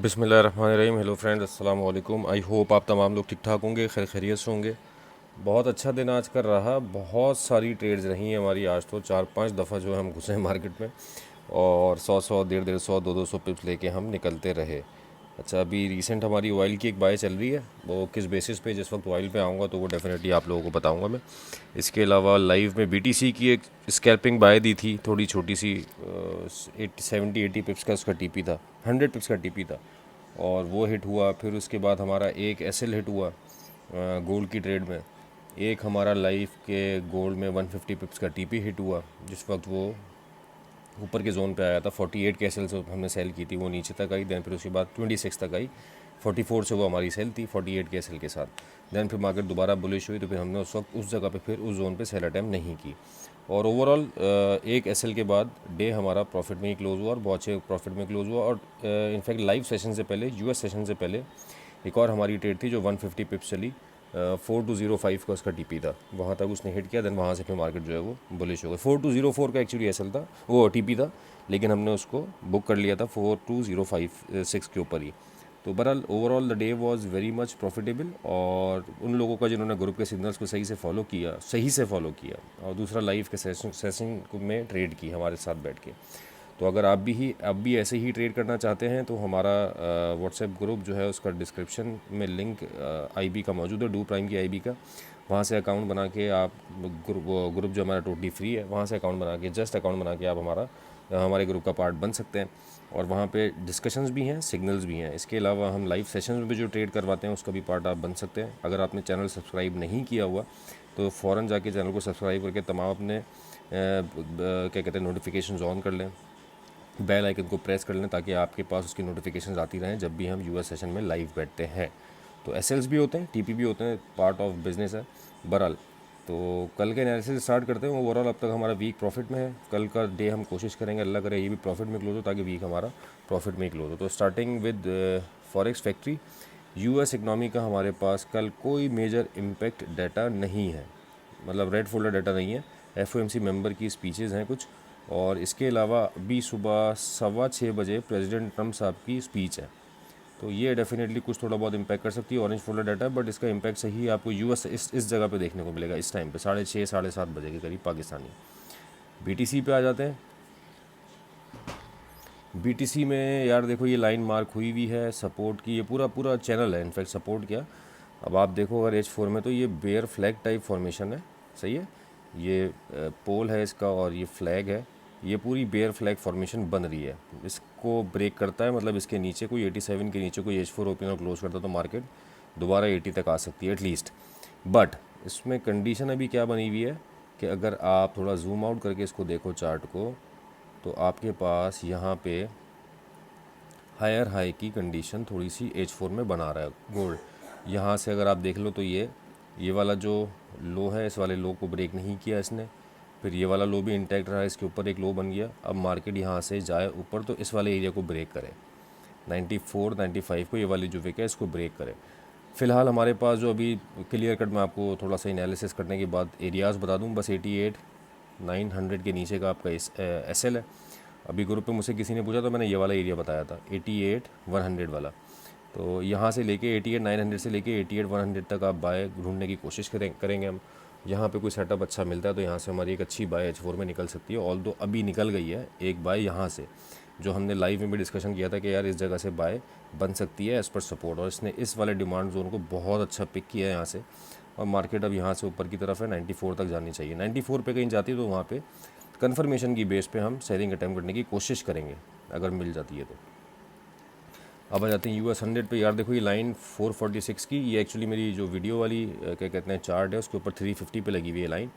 बिस्मिल्लाहिर्रहमानिर्रहीम। Hello friends, अस्सलाम वालेकुम। आई होप आप तमाम लोग ठीक ठाक होंगे, खैर खैरियत से होंगे। बहुत अच्छा दिन आज का रहा। बहुत सारी ट्रेड्स रही हैं हमारी। आज तो 4-5 दफ़ा जो है हम घुसे हैं मार्केट में और 100 150 200 पिप्स लेके हम निकलते रहे। अच्छा, अभी रिसेंट हमारी ऑयल की एक बाय चल रही है। वो किस बेसिस पे, जिस वक्त ऑयल पे आऊँगा तो वो डेफिनेटली आप लोगों को बताऊँगा मैं। इसके अलावा लाइव में बीटीसी की एक स्कैल्पिंग बाय दी थी, थोड़ी छोटी सी 70-80 पिप्स का उसका टीपी था, 100 पिप्स का टीपी था और वो हिट हुआ। फिर उसके बाद हमारा एक एसएल हिट हुआ गोल्ड की ट्रेड में। एक हमारा लाइफ के गोल्ड में 150 पिप्स का टीपी हिट हुआ जिस वक्त वो ऊपर के जोन पे आया था। 48 के एसएल से हमने सेल की थी, वो नीचे तक आई। दैन फिर उसके बाद 26 तक आई। 44 से वो हमारी सेल थी 48 के एसएल के साथ। दैन फिर मार्केट दोबारा बुलिश हुई तो फिर हमने उस वक्त उस जगह पे फिर उस जोन पे सेल अटैम्प्ट नहीं की। और ओवरऑल एक एसएल के बाद डे हमारा प्रॉफिट में ही क्लोज़ हुआ और बहुत अच्छे प्रॉफिट में क्लोज़ हुआ। और इनफैक्ट लाइव सेशन से पहले, यूएस सेशन से पहले एक और हमारी ट्रेड थी जो 150 पिप्स चली। 4205 का उसका टीपी था, वहाँ तक उसने हिट किया। देन वहाँ से फिर मार्केट जो है वो बुलिश हो गई। 4204 का एक्चुअली एसएल था, वो टीपी था, लेकिन हमने उसको बुक कर लिया था 42056 के ऊपर ही। तो बहरहाल overall the day was very much profitable. और उन लोगों का जिन्होंने ग्रुप के सिग्नल्स को सही से फॉलो किया और दूसरा लाइव के सेशन में ट्रेड की हमारे साथ बैठ के। तो अगर आप भी ऐसे ही ट्रेड करना चाहते हैं तो हमारा व्हाट्सएप ग्रुप जो है उसका डिस्क्रिप्शन में लिंक आईबी का मौजूद है, डू प्राइम की आईबी का। वहाँ से अकाउंट बना के आप ग्रुप जो हमारा टोटली फ्री है, वहाँ से अकाउंट बना के, जस्ट अकाउंट बना के आप हमारे ग्रुप का पार्ट बन सकते हैं। और वहाँ पे डिस्कशंस भी हैं, सिग्नल्स भी हैं। इसके अलावा हम लाइव सेशंस में भी जो ट्रेड करवाते हैं उसका भी पार्ट आप बन सकते हैं। अगर आपने चैनल सब्सक्राइब नहीं किया हुआ तो फ़ौरन जाके चैनल को सब्सक्राइब करके तमाम अपने क्या कहते हैं नोटिफिकेशन ऑन कर लें, बेल आइकन को प्रेस कर लें ताकि आपके पास उसकी नोटिफिकेशंस आती रहें जब भी हम यूएस सेशन में लाइव बैठते हैं। तो एसएल्स भी होते हैं, टीपी भी होते हैं, पार्ट ऑफ बिजनेस है। बहरहाल तो कल के एनालिसिस स्टार्ट करते हैं। ओवरऑल अब तक हमारा वीक प्रॉफिट में है। कल का डे हम कोशिश करेंगे, अल्लाह करे, ये भी प्रॉफिट में क्लोज हो ताकि वीक हमारा प्रॉफिट में ही क्लोज हो। तो starting with forex factory, US economy का हमारे पास कल कोई मेजर इम्पैक्ट डाटा नहीं है, मतलब रेड फोल्डर डाटा नहीं है। एफओएमसी मेंबर की स्पीचेज़ हैं कुछ, और इसके अलावा अभी सुबह 6:15 बजे प्रेसिडेंट ट्रम्प साहब की स्पीच है। तो ये डेफिनेटली कुछ थोड़ा बहुत इम्पैक्ट कर सकती है। ऑरेंज फोल्डर डाटा है, बट इसका इम्पैक्ट सही आपको यूएस इस जगह पे देखने को मिलेगा इस टाइम पे 6:30 7:30 के करीब पाकिस्तानी। बीटीसी पे आ जाते हैं। बीटीसी में यार देखो, ये लाइन मार्क हुई हुई है सपोर्ट की, ये पूरा पूरा चैनल है इनफैक्ट सपोर्ट किया। अब आप देखो अगर H4 में तो ये बेयर फ्लैग टाइप फॉर्मेशन है, सही है। ये पोल है इसका और ये फ्लैग है। ये पूरी बेयर फ्लैग फॉर्मेशन बन रही है। इसको ब्रेक करता है, मतलब इसके नीचे कोई 87 के नीचे कोई H4 ओपन और क्लोज करता है तो मार्केट दोबारा 80 तक आ सकती है एटलीस्ट। बट इसमें कंडीशन अभी क्या बनी हुई है कि अगर आप थोड़ा जूम आउट करके इसको देखो चार्ट को, तो आपके पास यहाँ पे हायर हाई की कंडीशन थोड़ी सी H4 में बना रहा है गोल्ड। यहाँ से अगर आप देख लो तो ये वाला जो लो है, इस वाले लो को ब्रेक नहीं किया इसने। फिर ये वाला लो भी इंटैक्ट रहा, इसके ऊपर एक लो बन गया। अब मार्केट यहाँ से जाए ऊपर तो इस वाले एरिया को ब्रेक करे, 94 95 को, ये वाली जो विक है इसको ब्रेक करे। फ़िलहाल हमारे पास जो अभी क्लियर कट में आपको थोड़ा सा एनालिसिस करने के बाद एरियाज़ बता दूँ, बस 88 900 के नीचे का आपका एसएल है। अभी ग्रुप पे मुझसे किसी ने पूछा तो मैंने ये वाला एरिया बताया था, 88 100 वाला। तो यहाँ से लेके 88 900 से लेके 88 100 तक आप बाय ढूंढने की कोशिश करेंगे हम। यहाँ पे कोई सेटअप अच्छा मिलता है तो यहाँ से हमारी एक अच्छी बाय H4 में निकल सकती है। ऑल दो अभी निकल गई है एक बाय यहाँ से, जो हमने लाइव में भी डिस्कशन किया था कि यार इस जगह से बाय बन सकती है एज़ पर सपोर्ट, और इसने इस वाले डिमांड जोन को बहुत अच्छा पिक किया है यहाँ से। और मार्केट अब यहाँ से ऊपर की तरफ है, 94 तक जानी चाहिए। 94 पे कहीं जाती है तो वहाँ पे कन्फर्मेशन की बेस पे हम सेलिंग अटैम्प्ट करने की कोशिश करेंगे अगर मिल जाती है तो। अब आ जाते हैं यूएस 100 पे। यार देखो ये लाइन 446 की, ये एक्चुअली मेरी जो वीडियो वाली क्या कहते हैं चार्ट है उसके ऊपर 350 पे लगी हुई है लाइन।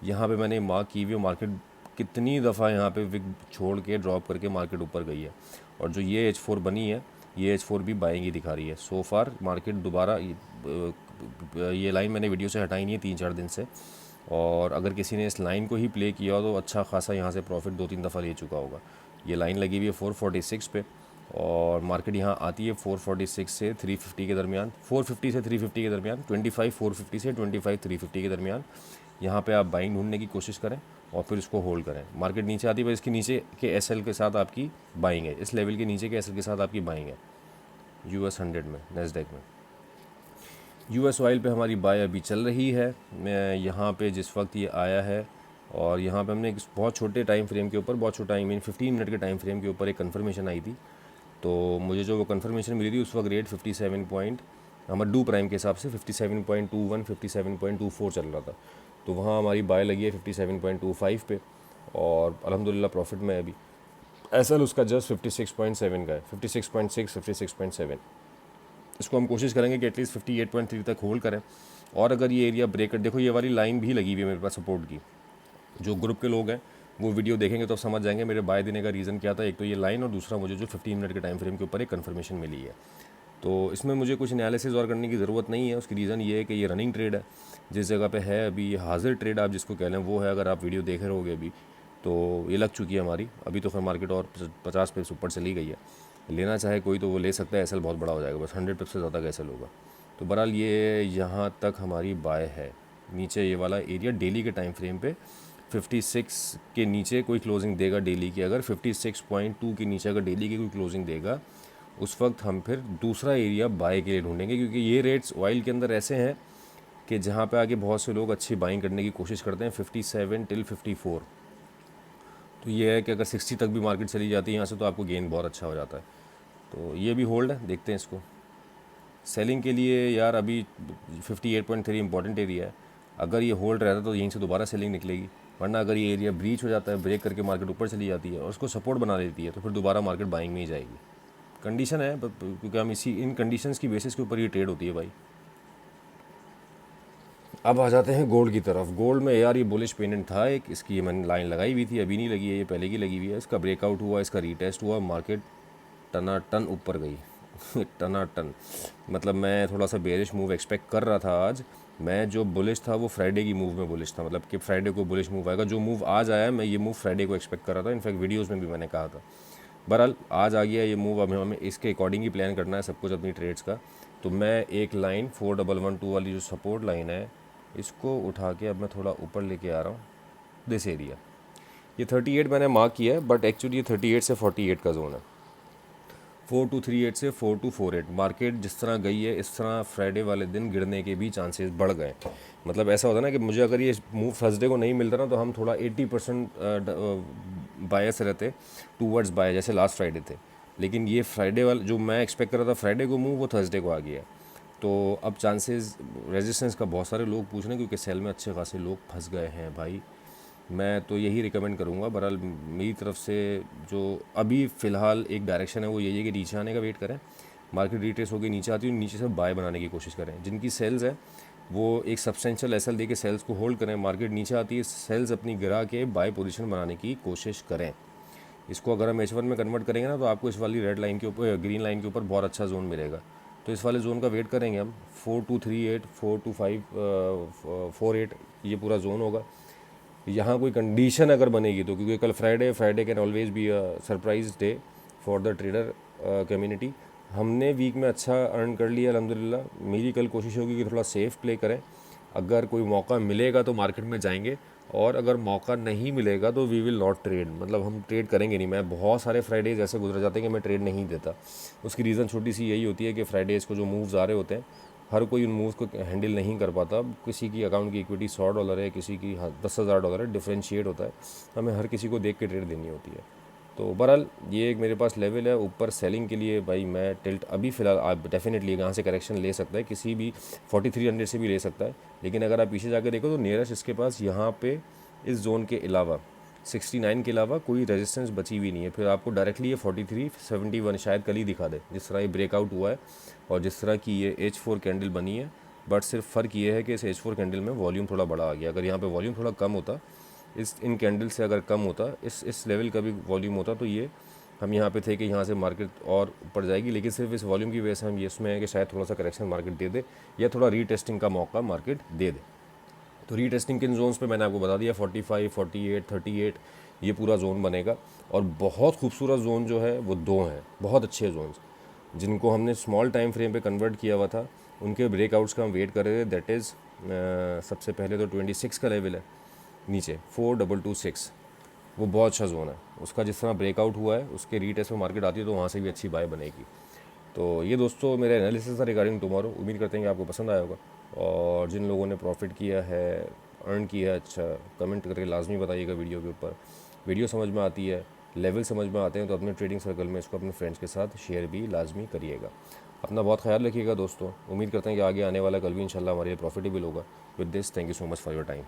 यहाँ पे मैंने मार्क की हुई है। मार्केट कितनी दफ़ा यहाँ पे विक छोड़ के ड्रॉप करके मार्केट ऊपर गई है, और जो ये H4 बनी है ये H4 भी बाइंग ही दिखा रही है। सो फार मार्केट दोबारा ये लाइन मैंने वीडियो से हटाई नहीं है 3-4 दिन से, और अगर किसी ने इस लाइन को ही प्ले किया हो तो अच्छा खासा यहाँ से प्रॉफिट 2-3 दफ़ा ले चुका होगा। ये लाइन लगी हुई है 446 पे, और मार्केट यहाँ आती है 446 से 350 के दरमियान, 450 से 350 के दरमियान, 25 450 से 25 350 के दरमियान। यहाँ पे आप बाइंग ढूंढने की कोशिश करें और फिर इसको होल्ड करें। मार्केट नीचे आती है, बस इसके नीचे के एसएल के साथ आपकी बाइंग है, इस लेवल के नीचे के एसएल के साथ आपकी बाइंग है। US 100 में, नैस्डैक में। US ऑयल पे हमारी बाय अभी चल रही है। मैं यहाँ पे जिस वक्त ये आया है और यहाँ पे हमने एक बहुत छोटे टाइम फ्रेम के ऊपर, बहुत छोटा आई मीन 15 मिनट के टाइम फ्रेम के ऊपर एक कन्फर्मेशन आई थी। तो मुझे जो वो कन्फर्मेशन मिली थी उस वक्त रेट 57 पॉइंट, हमारे डू प्राइम के हिसाब से 57.21 57.24 चल रहा था। तो वहाँ हमारी बाय लगी है 57.25 पे और अल्हम्दुलिल्लाह प्रॉफिट में है अभी। एसएल उसका जस्ट 56.7 का है, 56.6 56.7। इसको हम कोशिश करेंगे कि एटलीस्ट 58.3 तक होल्ड करें। और अगर ये एरिया ब्रेक कर, देखो ये वाली लाइन भी लगी हुई है मेरे पास सपोर्ट की। जो ग्रुप के लोग हैं वो वीडियो देखेंगे तो समझ जाएंगे मेरे बाय देने का रीज़न क्या था। एक तो ये लाइन और दूसरा मुझे जो 15 मिनट के टाइम फ्रेम के ऊपर एक कन्फर्मेशन मिली है। तो इसमें मुझे कुछ एनालिसिस और करने की ज़रूरत नहीं है। उसकी रीज़न ये है कि ये रनिंग ट्रेड है, जिस जगह पे है अभी ये हाजिर ट्रेड आप जिसको कह लें वो है। अगर आप वीडियो देख रहे होगे अभी तो ये लग चुकी है हमारी। अभी तो फिर मार्केट और 50 पे ऊपर चली गई है। लेना चाहे कोई तो वो ले सकता है, एसएल बहुत बड़ा हो जाएगा, बस 100 पिप से ज़्यादा का एसएल होगा। तो बहरहाल ये यहाँ तक हमारी बाय है। नीचे ये वाला एरिया डेली के टाइम फ्रेम पे 56 के नीचे कोई क्लोजिंग देगा डेली की, अगर 56.2 के नीचे अगर डेली की कोई क्लोजिंग देगा उस वक्त हम फिर दूसरा एरिया बाय के लिए ढूंढेंगे। क्योंकि ये रेट्स ऑयल के अंदर ऐसे हैं कि जहाँ पे आगे बहुत से लोग अच्छी बाइंग करने की कोशिश करते हैं 57 टिल 54। तो ये है कि अगर 60 तक भी मार्केट चली जाती है यहाँ से तो आपको गेन बहुत अच्छा हो जाता है। तो ये भी होल्ड है, देखते हैं इसको। सेलिंग के लिए यार अभी 58.3 इंपॉर्टेंट एरिया है। अगर ये होल्ड रहता तो यहीं से दोबारा सेलिंग निकलेगी, वरना अगर ये एरिया ब्रीच हो जाता है, ब्रेक करके मार्केट ऊपर चली जाती है और उसको सपोर्ट बना लेती है तो फिर दोबारा मार्केट बाइंग में ही जाएगी। कंडीशन है क्योंकि हम इसी इन कंडीशंस की बेसिस के ऊपर ये ट्रेड होती है भाई। अब आ जाते हैं गोल्ड की तरफ। गोल्ड में यार ये बुलिश पेंडेंट था एक, इसकी ये मैंने लाइन लगाई हुई थी, अभी नहीं लगी है, ये पहले की लगी हुई है। इसका ब्रेकआउट हुआ, इसका रीटेस्ट हुआ, मार्केट टना टन ऊपर गई टना टन। मतलब मैं थोड़ा सा बेरिश मूव एक्सपेक्ट कर रहा था आज। मैं जो बुलिश था वो फ्राइडे की मूव में बुलिश था, मतलब कि फ्राइडे को बुलिश मूव आएगा। जो मूव आज आया है मैं ये मूव फ्राइडे को एक्सपेक्ट कर रहा था, इनफैक्ट वीडियोस में भी मैंने कहा था। बहरहाल आज आ गया ये मूव। अब हमें इसके अकॉर्डिंग ही प्लान करना है सब कुछ अपनी ट्रेड्स का। तो मैं एक लाइन 4112 वाली जो सपोर्ट लाइन है इसको उठा के अब मैं थोड़ा ऊपर लेके आ रहा हूँ दिस एरिया। ये 38 मैंने मार्क किया है, बट एक्चुअली ये 38 से 48 का जोन है। 4238 से 4248 मार्केट जिस तरह गई है इस तरह फ्राइडे वाले दिन गिरने के भी चांसेस बढ़ गए। मतलब ऐसा होता है ना कि मुझे अगर ये मूव थर्सडे को नहीं मिलता ना तो हम थोड़ा 80% बायस रहते टूवर्ड्स बाय, जैसे लास्ट फ्राइडे थे। लेकिन ये फ्राइडे वाला जो मैं एक्सपेक्ट कर रहा था फ्राइडे को मूव, वो थर्सडे को आ गया। तो अब चांसेस रेजिस्टेंस का बहुत सारे लोग पूछ रहे हैं क्योंकि सेल में अच्छे खासे लोग फंस गए हैं भाई। मैं तो यही रिकमेंड करूँगा बहरहाल मेरी तरफ से। जो अभी फ़िलहाल एक डायरेक्शन है वो यही है कि नीचे आने का वेट करें। मार्केट रिट्रेस होकर नीचे आती है, नीचे से बाय बनाने की कोशिश करें। जिनकी सेल्स है वो एक सब्सटेंशियल एसएल दे के सेल्स को होल्ड करें। मार्केट नीचे आती है, सेल्स अपनी गिरा के बाय पोजीशन बनाने की कोशिश करें। इसको अगर हम H1 में कन्वर्ट करेंगे ना तो आपको इस वाली रेड लाइन के ऊपर, ग्रीन लाइन के ऊपर बहुत अच्छा जोन मिलेगा। तो इस वाले जोन का वेट करेंगे हम। 4238 42548 ये पूरा जोन होगा। यहाँ कोई कंडीशन अगर बनेगी तो, क्योंकि कल Friday can always be a surprise day for the trader community. हमने वीक में अच्छा अर्न कर लिया अल्हम्दुलिल्लाह। मेरी कल कोशिश होगी कि थोड़ा सेफ प्ले करें। अगर कोई मौका मिलेगा तो मार्केट में जाएंगे, और अगर मौका नहीं मिलेगा तो वी विल नॉट ट्रेड, मतलब हम ट्रेड करेंगे नहीं। मैं बहुत सारे फ्राइडेज ऐसे गुजर जाते हैं कि मैं ट्रेड नहीं देता। उसकी रीज़न छोटी सी यही होती है कि फ्राइडेज़ को जो मूव्स आ रहे होते हैं हर कोई उन मूव्स को हैंडल नहीं कर पाता। किसी की अकाउंट की इक्विटी $100 है, किसी की $10,000 है, डिफ्रेंशिएट होता है। हमें हर किसी को देख के ट्रेड देनी होती है। तो बहरहाल ये एक मेरे पास लेवल है ऊपर सेलिंग के लिए भाई। मैं टिल्ट अभी फ़िलहाल आप डेफिनेटली यहाँ से करेक्शन ले सकता है, किसी भी 4300 से भी ले सकता है। लेकिन अगर आप पीछे जाकर देखो तो नियरेस्ट इसके पास यहाँ पे इस जोन के अलावा 69 के अलावा कोई रेजिस्टेंस बची हुई नहीं है। फिर आपको डायरेक्टली ये 4371 शायद कल ही दिखा दे, जिस तरह ये ब्रेकआउट हुआ है और जिस तरह की ये H4 कैंडल बनी है। बट सिर्फ फ़र्क ये है कि इस H4 कैंडल में वॉल्यूम थोड़ा बड़ा आ गया। अगर यहाँ पे वॉल्यूम थोड़ा कम होता, इन कैंडल से अगर कम होता, इस लेवल का भी वॉल्यूम होता, तो ये हम यहाँ पे थे कि यहाँ से मार्केट और ऊपर जाएगी। लेकिन सिर्फ इस वॉल्यूम की वजह से हम ये इसमें है कि शायद थोड़ा सा करेक्शन मार्केट दे दे या थोड़ा रीटेस्टिंग का मौका मार्केट दे दे। तो रीटेस्टिंग किन जोन्स पे मैंने आपको बता दिया, 45, 48, 38 ये पूरा जोन बनेगा। और बहुत खूबसूरत जोन जो है वो दो हैं, बहुत अच्छे जोन्स जिनको हमने स्मॉल टाइम फ्रेम पे कन्वर्ट किया हुआ था। उनके ब्रेकआउट्स का हम वेट कर रहे थे। दैट इज़ सबसे पहले तो 26 का लेवल है नीचे 4226, वो बहुत अच्छा जोन है। उसका जिस तरह ब्रेकआउट हुआ है उसके रीटेस्ट में मार्केट आती है तो वहाँ से भी अच्छी बाय बनेगी। तो ये दोस्तों मेरा एनालिसिस था रिगार्डिंग टुमारो। उम्मीद करते हैं कि आपको पसंद आया होगा, और जिन लोगों ने प्रॉफिट किया है, अर्न किया है, अच्छा कमेंट करके लाजमी बताइएगा वीडियो के ऊपर। वीडियो समझ में आती है, लेवल समझ में आते हैं तो अपने ट्रेडिंग सर्कल में इसको अपने फ्रेंड्स के साथ शेयर भी लाजमी करिएगा। अपना बहुत ख्याल रखिएगा दोस्तों। उम्मीद करते हैं कि आगे आने वाला कल भी इंशाल्लाह हमारे लिए प्रॉफिटेबल होगा। With this, thank you so much for your time.